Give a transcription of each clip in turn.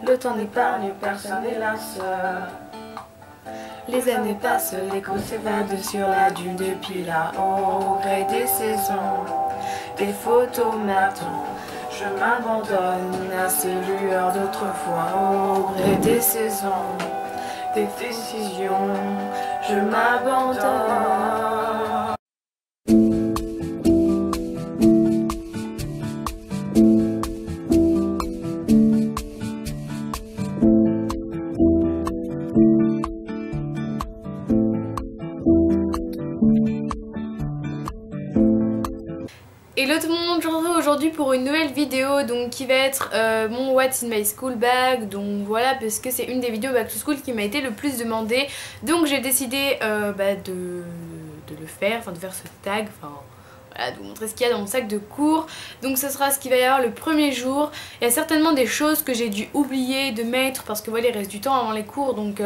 Le temps n'épargne personne hélas. Les années passent, l'écho s'évade sur la dune depuis là-haut. Au gré des saisons, des photomates, je m'abandonne à ces lueurs d'autrefois. Au gré des saisons, des décisions, je m'abandonne. Hello tout le monde, je vous retrouve aujourd'hui pour une nouvelle vidéo donc qui va être mon What's in my school bag. Donc voilà, parce que c'est une des vidéos back to school qui m'a été le plus demandée. Donc j'ai décidé de le faire, enfin de faire ce tag, enfin voilà, de vous montrer ce qu'il y a dans mon sac de cours. Donc ce sera ce qu'il va y avoir le premier jour. Il y a certainement des choses que j'ai dû oublier de mettre parce que voilà, il reste du temps avant les cours, donc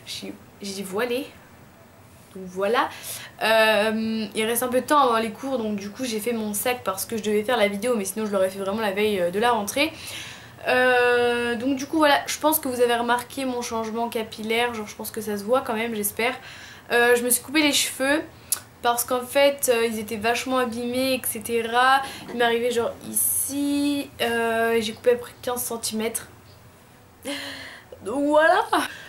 j'ai voilé. Donc voilà, il reste un peu de temps avant les cours, donc du coup j'ai fait mon sac parce que je devais faire la vidéo, mais sinon je l'aurais fait vraiment la veille de la rentrée. Donc du coup voilà, je pense que vous avez remarqué mon changement capillaire, genre je pense que ça se voit quand même, j'espère. Je me suis coupé les cheveux parce qu'en fait ils étaient vachement abîmés, etc. Il m'est arrivé genre ici, j'ai coupé à peu près 15 cm. Donc voilà.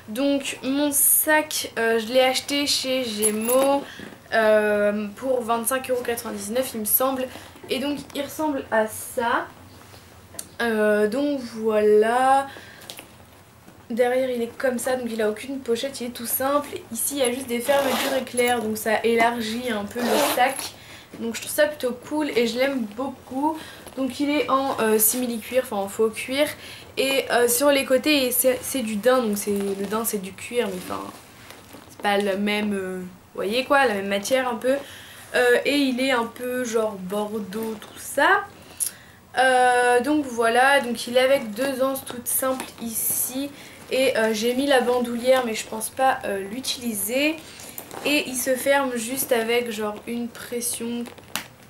Donc mon sac je l'ai acheté chez Gémeaux pour 25,99 € il me semble. Et donc il ressemble à ça. Donc voilà. Derrière il est comme ça, donc il a aucune pochette, il est tout simple. Ici il y a juste des fermetures éclairs, donc ça élargit un peu le sac. Donc je trouve ça plutôt cool et je l'aime beaucoup. Donc il est en simili-cuir, enfin en faux cuir. Et sur les côtés c'est du daim, donc le daim c'est du cuir, mais enfin c'est pas le même, vous voyez quoi, la même matière un peu. Et il est un peu genre bordeaux, tout ça. Donc voilà, donc il est avec deux anses toutes simples ici. Et j'ai mis la bandoulière mais je pense pas l'utiliser. Et il se ferme juste avec genre une pression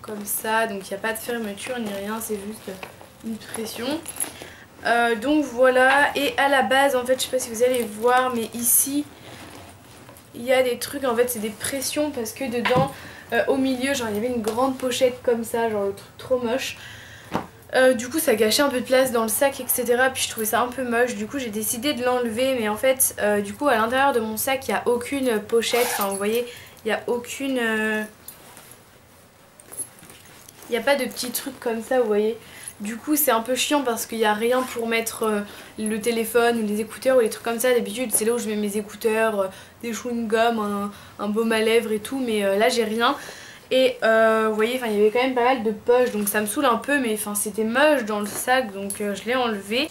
comme ça, donc il n'y a pas de fermeture ni rien, c'est juste une pression. Donc voilà, et à la base en fait je sais pas si vous allez voir, mais ici il y a des trucs, en fait c'est des pressions parce que dedans au milieu genre il y avait une grande pochette comme ça, genre le truc trop moche. Du coup ça gâchait un peu de place dans le sac, etc. Puis je trouvais ça un peu moche, du coup j'ai décidé de l'enlever. Mais en fait du coup à l'intérieur de mon sac il n'y a aucune pochette, enfin vous voyez il n'y a aucune... il n'y a pas de petits trucs comme ça, vous voyez. Du coup c'est un peu chiant parce qu'il n'y a rien pour mettre le téléphone ou les écouteurs ou les trucs comme ça. D'habitude c'est là où je mets mes écouteurs, des chewing-gums, un baume à lèvres et tout, mais là j'ai rien. Et vous voyez, il y avait quand même pas mal de poches, donc ça me saoule un peu, mais c'était moche dans le sac, donc je l'ai enlevé.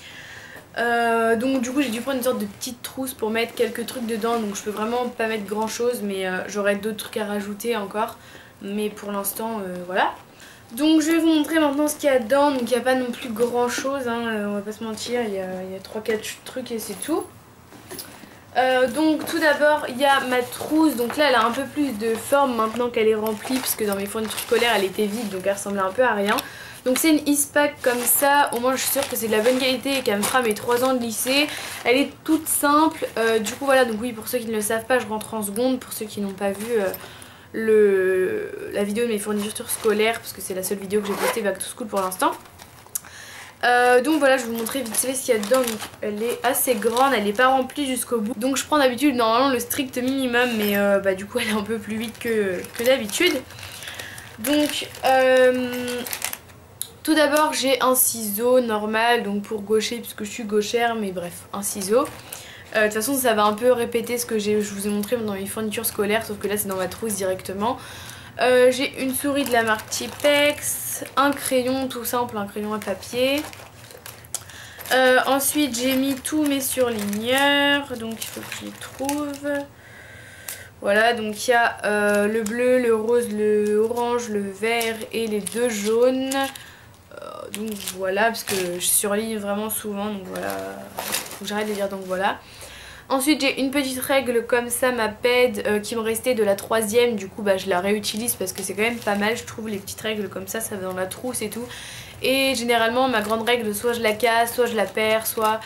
Donc du coup j'ai dû prendre une sorte de petite trousse pour mettre quelques trucs dedans, donc je peux vraiment pas mettre grand chose, mais j'aurai d'autres trucs à rajouter encore. Mais pour l'instant voilà. Donc je vais vous montrer maintenant ce qu'il y a dedans. Donc il n'y a pas non plus grand chose, hein, on va pas se mentir, il y a 3-4 trucs et c'est tout. Donc tout d'abord il y a ma trousse, donc là elle a un peu plus de forme maintenant qu'elle est remplie, parce que dans mes fournitures scolaires elle était vide, donc elle ressemblait un peu à rien. Donc c'est une Eastpak comme ça, au moins je suis sûre que c'est de la bonne qualité et qu'elle me fera mes 3 ans de lycée. Elle est toute simple, du coup voilà, donc oui, pour ceux qui ne le savent pas je rentre en seconde, pour ceux qui n'ont pas vu la vidéo de mes fournitures scolaires, parce que c'est la seule vidéo que j'ai postée back to school pour l'instant. Donc voilà, je vais vous montrer vite fait ce qu'il y a dedans. Donc, elle est assez grande, elle n'est pas remplie jusqu'au bout. Donc je prends d'habitude normalement le strict minimum, mais du coup elle est un peu plus vite que d'habitude. Donc tout d'abord j'ai un ciseau normal, donc pour gaucher puisque je suis gauchère, mais bref, un ciseau. De toute façon ça va un peu répéter ce que je vous ai montré dans mes fournitures scolaires, sauf que là c'est dans ma trousse directement. J'ai une souris de la marque Tipex, un crayon tout simple, un crayon à papier. Ensuite j'ai mis tous mes surligneurs, donc il faut que je les trouve. Voilà, donc il y a le bleu, le rose, le orange, le vert et les 2 jaunes. Donc voilà, parce que je surligne vraiment souvent, donc voilà, faut que j'arrête de dire donc voilà. Ensuite j'ai une petite règle comme ça, ma PED, qui me restait de la 3e, du coup je la réutilise parce que c'est quand même pas mal, je trouve, les petites règles comme ça va dans la trousse et tout. Et généralement ma grande règle, soit je la casse, soit je la perds, soit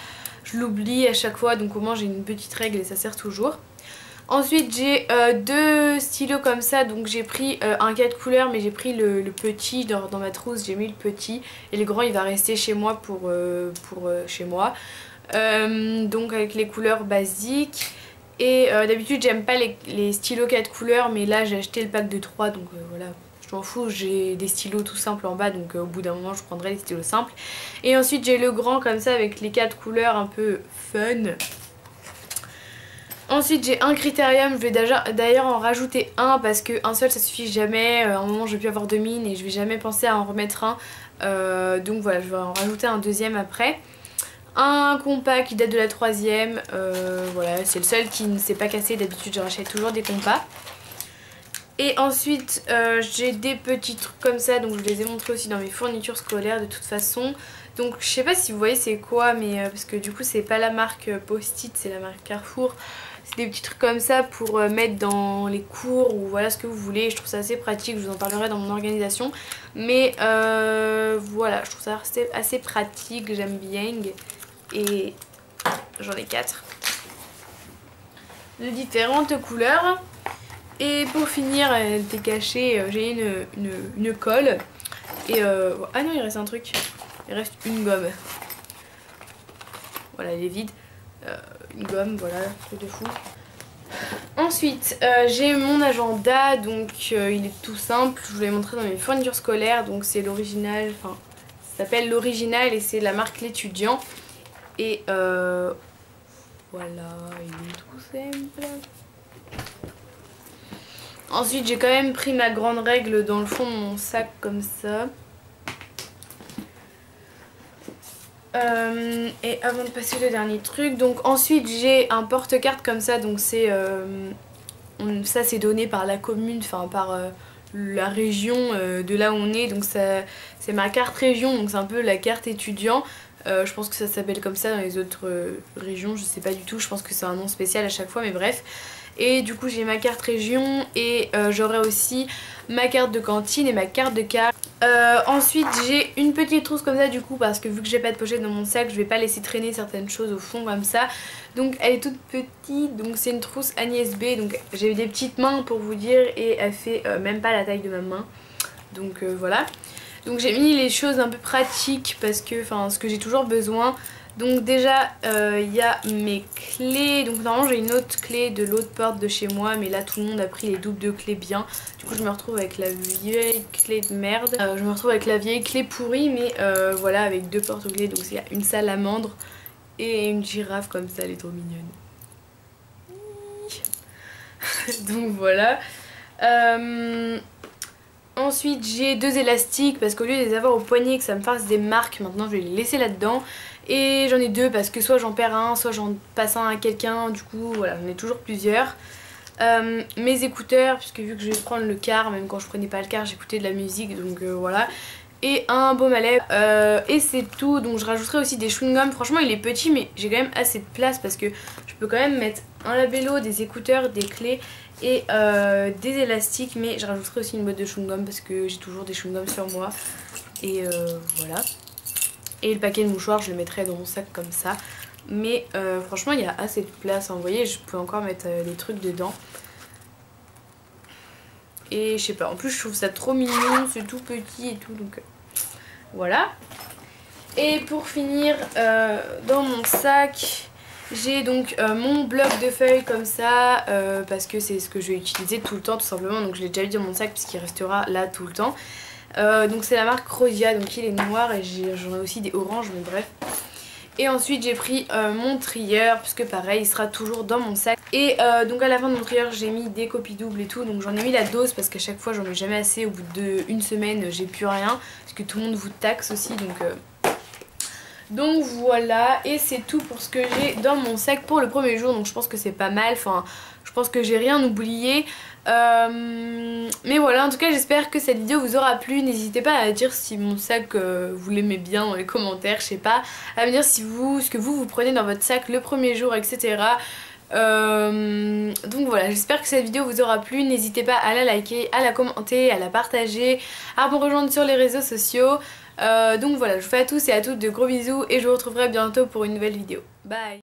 je l'oublie à chaque fois, donc au moins j'ai une petite règle et ça sert toujours. Ensuite j'ai deux stylos comme ça, donc j'ai pris un 4 couleurs mais j'ai pris le petit dans ma trousse, j'ai mis le petit et le grand il va rester chez moi pour chez moi. Donc avec les couleurs basiques et d'habitude j'aime pas les stylos 4 couleurs mais là j'ai acheté le pack de 3 donc voilà. Je m'en fous, j'ai des stylos tout simples en bas donc au bout d'un moment je prendrai les stylos simples. Et ensuite j'ai le grand comme ça avec les 4 couleurs un peu fun. Ensuite j'ai un critérium, je vais d'ailleurs en rajouter un parce qu'un seul ça suffit jamais, à un moment je vais plus avoir de mine et je vais jamais penser à en remettre un. Donc voilà, je vais en rajouter un deuxième après. Un compas qui date de la 3ème, voilà c'est le seul qui ne s'est pas cassé, d'habitude je rachète toujours des compas. Et ensuite j'ai des petits trucs comme ça, donc je les ai montrés aussi dans mes fournitures scolaires de toute façon. Donc je sais pas si vous voyez c'est quoi, mais parce que du coup c'est pas la marque Post-it, c'est la marque Carrefour. C'est des petits trucs comme ça pour mettre dans les cours ou voilà ce que vous voulez. Je trouve ça assez pratique, je vous en parlerai dans mon organisation. Mais voilà, je trouve ça assez pratique, j'aime bien. Et j'en ai 4 de différentes couleurs. Et pour finir, elle était cachée, j'ai une colle. Et ah non, il reste un truc, il reste une gomme. Voilà, elle est vide. Une gomme, voilà, truc de fou. Ensuite j'ai mon agenda, donc il est tout simple, je vous l'ai montré dans mes fournitures scolaires, donc c'est l'original, enfin ça s'appelle l'original et c'est la marque l'étudiant. Et voilà, il est tout simple. Ensuite j'ai quand même pris ma grande règle dans le fond de mon sac comme ça. Et avant de passer le dernier truc, donc ensuite j'ai un porte-carte comme ça, donc c'est ça c'est donné par la commune, enfin par la région de là où on est, donc c'est ma carte région, donc c'est un peu la carte étudiant. Je pense que ça s'appelle comme ça dans les autres régions, je sais pas du tout, je pense que c'est un nom spécial à chaque fois mais bref. Et du coup j'ai ma carte région et j'aurai aussi ma carte de cantine et ma carte de car. Ensuite j'ai une petite trousse comme ça du coup parce que vu que j'ai pas de pochette dans mon sac je vais pas laisser traîner certaines choses au fond comme ça. Donc elle est toute petite, donc c'est une trousse Agnès B, donc j'ai eu des petites mains pour vous dire et elle fait même pas la taille de ma main. Donc voilà. Donc j'ai mis les choses un peu pratiques parce que enfin ce que j'ai toujours besoin. Donc déjà il y a mes clés, donc normalement j'ai une autre clé de l'autre porte de chez moi mais là tout le monde a pris les doubles de clés bien. Du coup je me retrouve avec la vieille clé de merde, je me retrouve avec la vieille clé pourrie mais voilà avec deux porte-clés, donc c'est une salamandre et une girafe comme ça, elle est trop mignonne. Donc voilà. Ensuite j'ai deux élastiques parce qu'au lieu de les avoir au poignet que ça me fasse des marques, maintenant je vais les laisser là-dedans. Et j'en ai deux parce que soit j'en perds un, soit j'en passe un à quelqu'un, du coup voilà j'en ai toujours plusieurs. Mes écouteurs, puisque vu que je vais prendre le car, même quand je prenais pas le car j'écoutais de la musique, donc voilà. Et un baume à lèvres et c'est tout. Donc je rajouterai aussi des chewing-gums, franchement il est petit mais j'ai quand même assez de place parce que je peux quand même mettre un labello, des écouteurs, des clés et des élastiques. Mais je rajouterai aussi une boîte de chewing-gum parce que j'ai toujours des chewing-gums sur moi. Et voilà. Et le paquet de mouchoirs je le mettrai dans mon sac comme ça. Mais franchement il y a assez de place, hein. Vous voyez je peux encore mettre des trucs dedans. Et je sais pas, en plus je trouve ça trop mignon, c'est tout petit et tout, donc voilà. Et pour finir, dans mon sac, j'ai donc mon bloc de feuilles comme ça, parce que c'est ce que je vais utiliser tout le temps tout simplement, donc je l'ai déjà mis dans mon sac puisqu'il restera là tout le temps. Donc c'est la marque Rhodia, donc il est noir et j'en ai aussi des oranges, mais bref. Et ensuite j'ai pris mon trieur, puisque pareil il sera toujours dans mon sac. Et donc à la fin de mon trieur j'ai mis des copies doubles et tout, donc j'en ai mis la dose parce qu'à chaque fois j'en mets jamais assez. Au bout d'une semaine j'ai plus rien, parce que tout le monde vous taxe aussi, donc voilà. Et c'est tout pour ce que j'ai dans mon sac pour le premier jour, donc je pense que c'est pas mal, enfin je pense que j'ai rien oublié. Mais voilà, en tout cas j'espère que cette vidéo vous aura plu. N'hésitez pas à dire si mon sac vous l'aimez bien dans les commentaires, je sais pas, à me dire si ce que vous prenez dans votre sac le premier jour, etc. Donc voilà, j'espère que cette vidéo vous aura plu. N'hésitez pas à la liker, à la commenter, à la partager, à me rejoindre sur les réseaux sociaux. Donc voilà, je vous fais à tous et à toutes de gros bisous et je vous retrouverai bientôt pour une nouvelle vidéo. Bye.